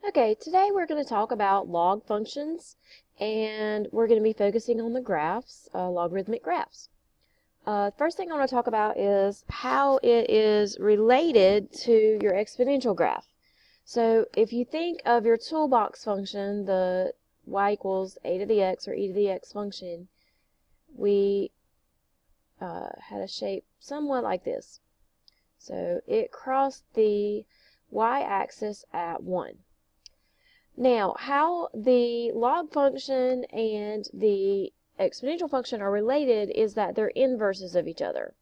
Okay, today we're going to talk about log functions, and we're going to be focusing on the graphs, logarithmic graphs. First thing I want to talk about is how it is related to your exponential graph. So if you think of your toolbox function, the y equals a to the x or e to the x function, we had a shape somewhat like this. So it crossed the y-axis at 1. Now, how the log function and the exponential function are related is that they're inverses of each other.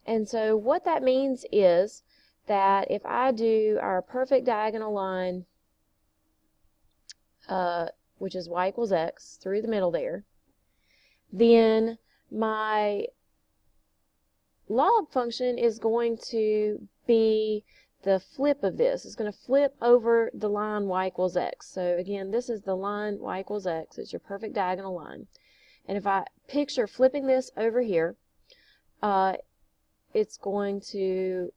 And so what that means is that if I do our perfect diagonal line, which is y equals x, through the middle there, then my log function is going to be the flip of this. It's going to flip over the line y equals x. So again, this is the line y equals x. It's your perfect diagonal line. And if I picture flipping this over here, it's going to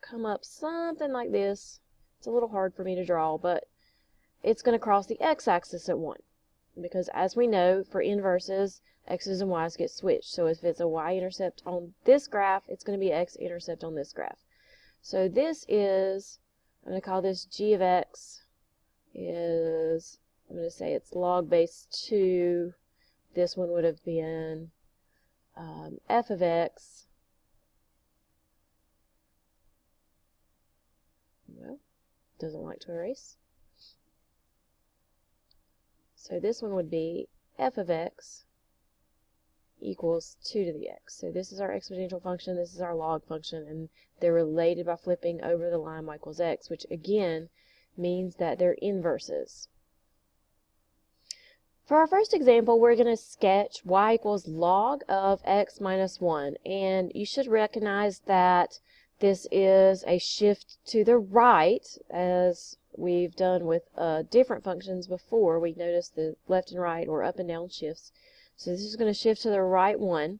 come up something like this. It's a little hard for me to draw, but it's going to cross the x-axis at 1. Because as we know, for inverses, x's and y's get switched. So if it's a y-intercept on this graph, it's going to be x-intercept on this graph. So this is, I'm going to call this g of x is, I'm going to say it's log base 2. This one would have been f of x. Well, doesn't like to erase. So this one would be f of x equals 2 to the x. So this is our exponential function, this is our log function, and they're related by flipping over the line y equals x, which again means that they're inverses. For our first example, we're going to sketch y equals log of x minus 1, and you should recognize that this is a shift to the right, as we've done with different functions before. We noticed the left and right or up and down shifts. So this is going to shift to the right one.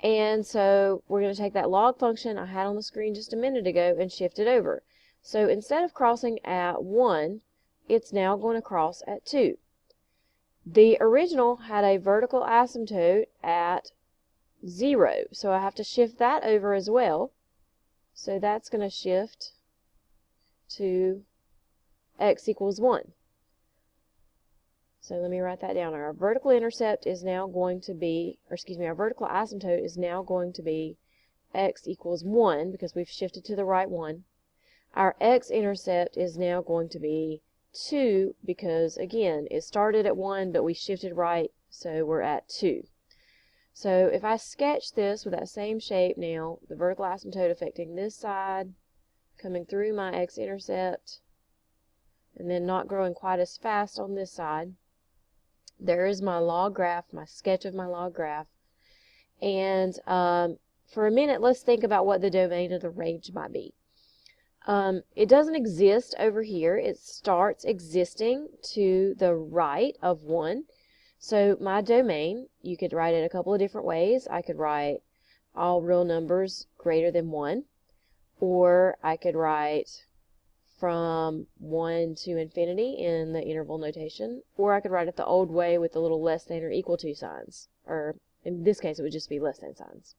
And so we're going to take that log function I had on the screen just a minute ago and shift it over. So instead of crossing at 1, it's now going to cross at 2. The original had a vertical asymptote at 0, so I have to shift that over as well. So that's going to shift to x equals 1. So let me write that down. Our vertical intercept is now going to be, or excuse me, our vertical asymptote is now going to be x equals 1 because we've shifted to the right one. Our x-intercept is now going to be 2 because, again, it started at 1, but we shifted right, so we're at 2. So if I sketch this with that same shape now, the vertical asymptote affecting this side, coming through my x-intercept, and then not growing quite as fast on this side. There is my log graph, my sketch of my log graph. And for a minute, let's think about what the domain of the range might be. It doesn't exist over here. It starts existing to the right of 1. So my domain, you could write it a couple of different ways. I could write all real numbers greater than 1. Or I could write from 1 to infinity in the interval notation, or I could write it the old way with the little less than or equal to signs, or in this case it would just be less than signs.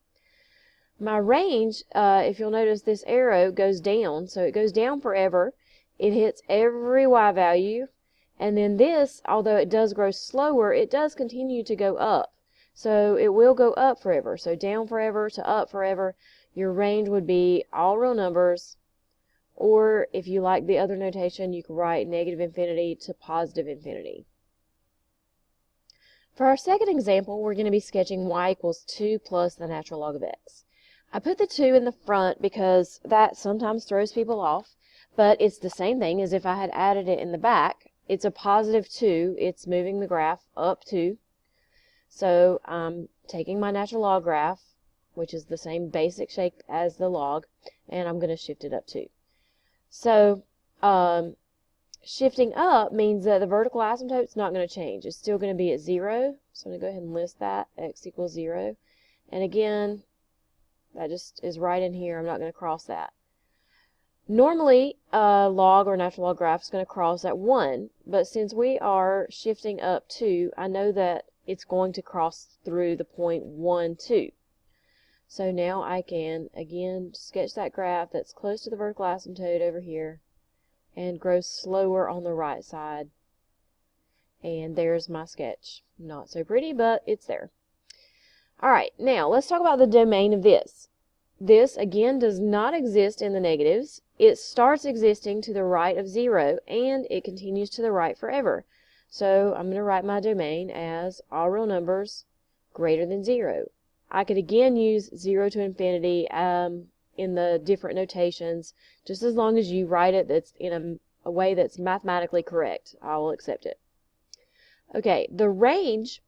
My range, if you'll notice, this arrow goes down, so it goes down forever. It hits every y value, and then this, although it does grow slower, it does continue to go up. So it will go up forever, so down forever to up forever. Your range would be all real numbers, or if you like the other notation, you could write negative infinity to positive infinity. For our second example, we're going to be sketching y equals 2 plus the natural log of x. I put the 2 in the front because that sometimes throws people off, but it's the same thing as if I had added it in the back. It's a positive 2. It's moving the graph up 2. So I'm taking my natural log graph, which is the same basic shape as the log, and I'm going to shift it up 2. So shifting up means that the vertical asymptote is not going to change. It's still going to be at 0. So I'm going to go ahead and list that, x equals 0. And again, that just is right in here. I'm not going to cross that. Normally, log or natural log graph is going to cross at 1, but since we are shifting up 2, I know that it's going to cross through the point 1, 2. So now I can, again, sketch that graph that's close to the vertical asymptote over here and grow slower on the right side. And there's my sketch. Not so pretty, but it's there. All right, now let's talk about the domain of this. This, again, does not exist in the negatives. It starts existing to the right of 0, and it continues to the right forever. So I'm going to write my domain as all real numbers greater than 0. I could again use 0 to infinity in the different notations. Just as long as you write it that's in a way that's mathematically correct, I will accept it. Okay, the range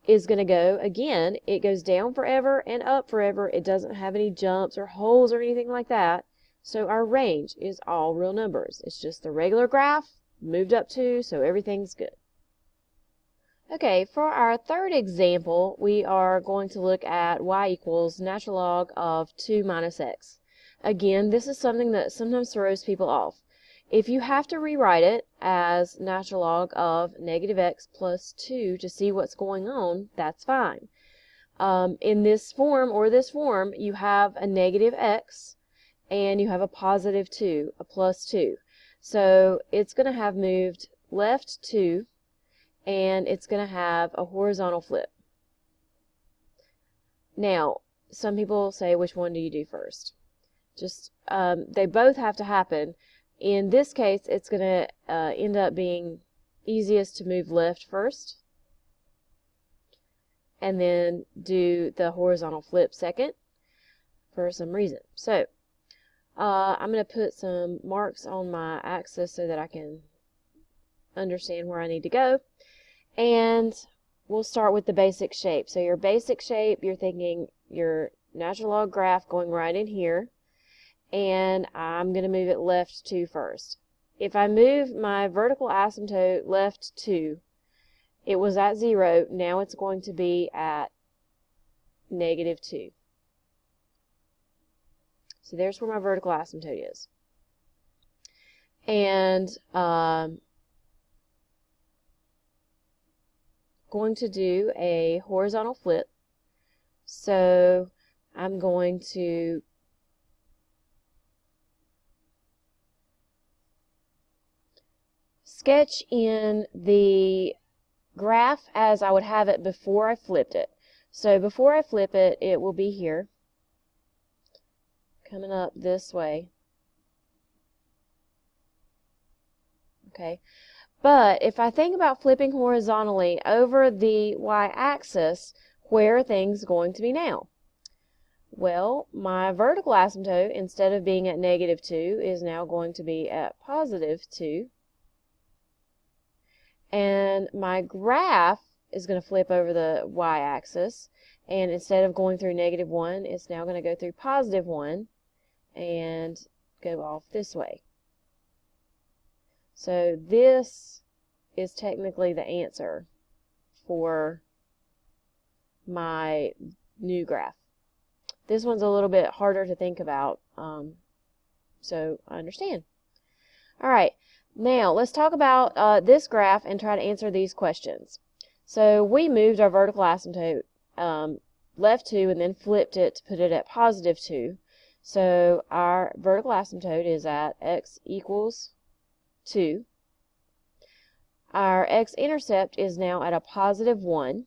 is going to go, again, it goes down forever and up forever. It doesn't have any jumps or holes or anything like that. So our range is all real numbers. It's just the regular graph moved up 2, so everything's good. Okay, for our third example, we are going to look at y equals natural log of 2 minus x. Again, this is something that sometimes throws people off. If you have to rewrite it as natural log of negative x plus 2 to see what's going on, that's fine. In this form or this form, you have a negative x and you have a positive 2, a plus 2. So it's going to have moved left 2 and it's going to have a horizontal flip. Now, some people say, which one do you do first? Just, they both have to happen. In this case, it's going to end up being easiest to move left first, and then do the horizontal flip second for some reason. So, I'm going to put some marks on my axis so that I can understand where I need to go. And we'll start with the basic shape. So your basic shape, you're thinking your natural log graph going right in here. And I'm going to move it left 2 first. If I move my vertical asymptote left 2, it was at 0, now it's going to be at negative 2. So there's where my vertical asymptote is. And going to do a horizontal flip. So I'm going to sketch in the graph as I would have it before I flipped it. So before I flip it, it will be here, coming up this way. Okay, but if I think about flipping horizontally over the y-axis, where are things going to be now? Well, my vertical asymptote, instead of being at negative 2, is now going to be at positive 2. And my graph is going to flip over the y-axis, and instead of going through negative 1, it's now going to go through positive 1 and go off this way. So this is technically the answer for my new graph. This one's a little bit harder to think about, so I understand. All right. Now, let's talk about this graph and try to answer these questions. So we moved our vertical asymptote left 2 and then flipped it to put it at positive 2. So our vertical asymptote is at x equals 2. Our x-intercept is now at a positive 1.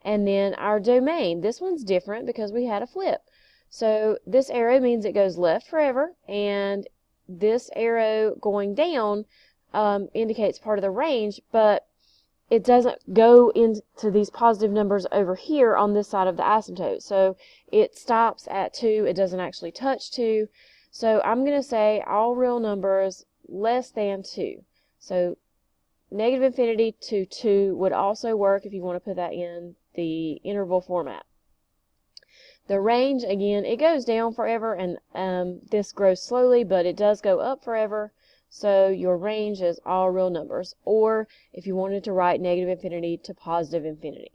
And then our domain, this one's different because we had a flip. So this arrow means it goes left forever, and this arrow going down indicates part of the range, but it doesn't go into these positive numbers over here on this side of the asymptote. So it stops at 2. It doesn't actually touch 2. So I'm going to say all real numbers less than 2. So negative infinity to 2 would also work if you want to put that in the interval format. The range, again, it goes down forever, and this grows slowly, but it does go up forever. So your range is all real numbers, or if you wanted to write negative infinity to positive infinity.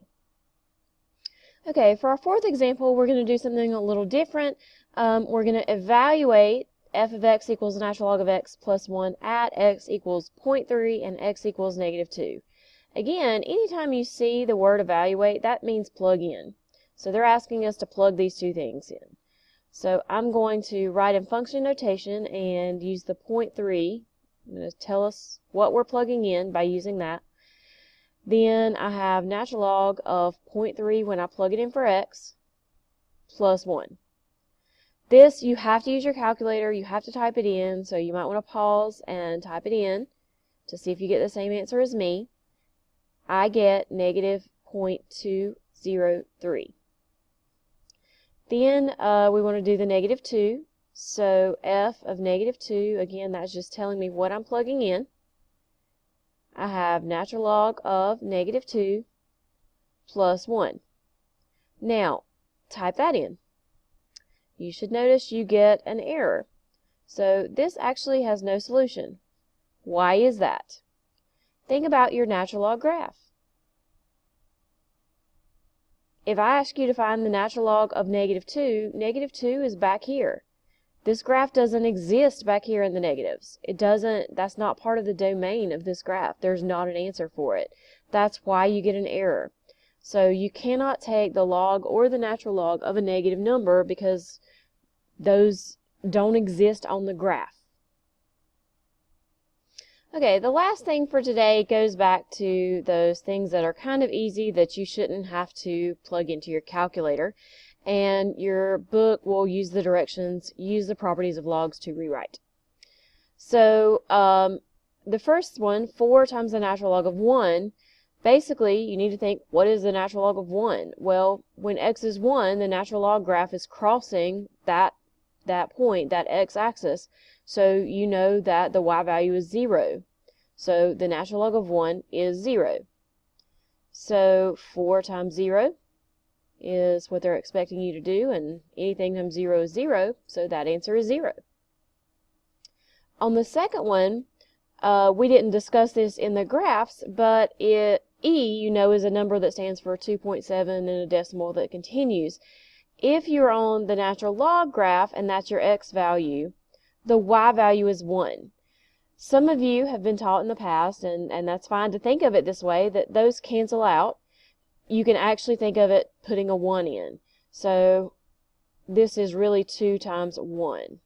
Okay, for our fourth example, we're going to do something a little different. We're going to evaluate f of x equals the natural log of x plus 1 at x equals 0.3 and x equals -2. Again, anytime you see the word evaluate, that means plug in. So they're asking us to plug these two things in. So I'm going to write in function notation and use the 0.3. I'm going to tell us what we're plugging in by using that. Then I have natural log of 0.3 when I plug it in for x plus 1. This, you have to use your calculator, you have to type it in, so you might want to pause and type it in to see if you get the same answer as me. I get -0.203. Then we want to do the -2, so f of -2, again, that's just telling me what I'm plugging in. I have natural log of -2 plus 1. Now, type that in. You should notice you get an error. So this actually has no solution. Why is that? Think about your natural log graph. If I ask you to find the natural log of -2, -2 is back here. This graph doesn't exist back here in the negatives. It doesn't, that's not part of the domain of this graph. There's not an answer for it. That's why you get an error. So you cannot take the log or the natural log of a negative number because those don't exist on the graph. Okay, the last thing for today goes back to those things that are kind of easy that you shouldn't have to plug into your calculator. And your book will use the directions, use the properties of logs to rewrite. So the first one, 4 times the natural log of 1, basically you need to think, what is the natural log of 1? Well, when x is 1, the natural log graph is crossing that point, that x-axis, so you know that the y value is 0. So the natural log of 1 is 0. So 4 times 0 is what they're expecting you to do, and anything times 0 is 0, so that answer is 0. On the second one, we didn't discuss this in the graphs, but e, you know, is a number that stands for 2.7 and a decimal that continues. If you're on the natural log graph and that's your x value, the y value is 1. Some of you have been taught in the past, and that's fine to think of it this way, that those cancel out. You can actually think of it putting a 1 in. So this is really 2 times 1.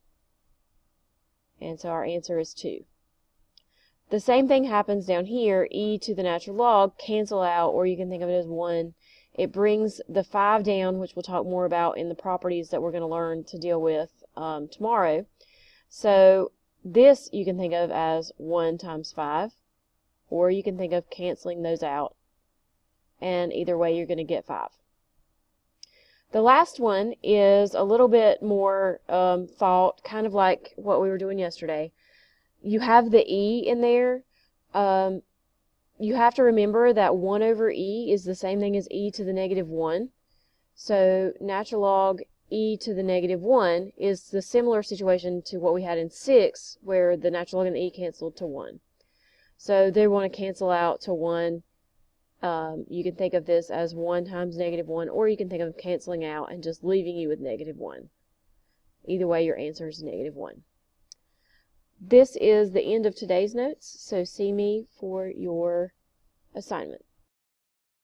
And so our answer is 2. The same thing happens down here. E to the natural log cancel out, or you can think of it as 1. It brings the 5 down, which we'll talk more about in the properties that we're going to learn to deal with tomorrow. So this you can think of as 1 times 5, or you can think of canceling those out. And either way, you're going to get 5. The last one is a little bit more thought, kind of like what we were doing yesterday. You have the e in there. You have to remember that 1 over e is the same thing as e to the -1. So natural log e to the -1 is the similar situation to what we had in 6, where the natural log and the e canceled to 1. So they want to cancel out to 1. You can think of this as 1 times -1, or you can think of canceling out and just leaving you with -1. Either way, your answer is -1. This is the end of today's notes, so see me for your assignment.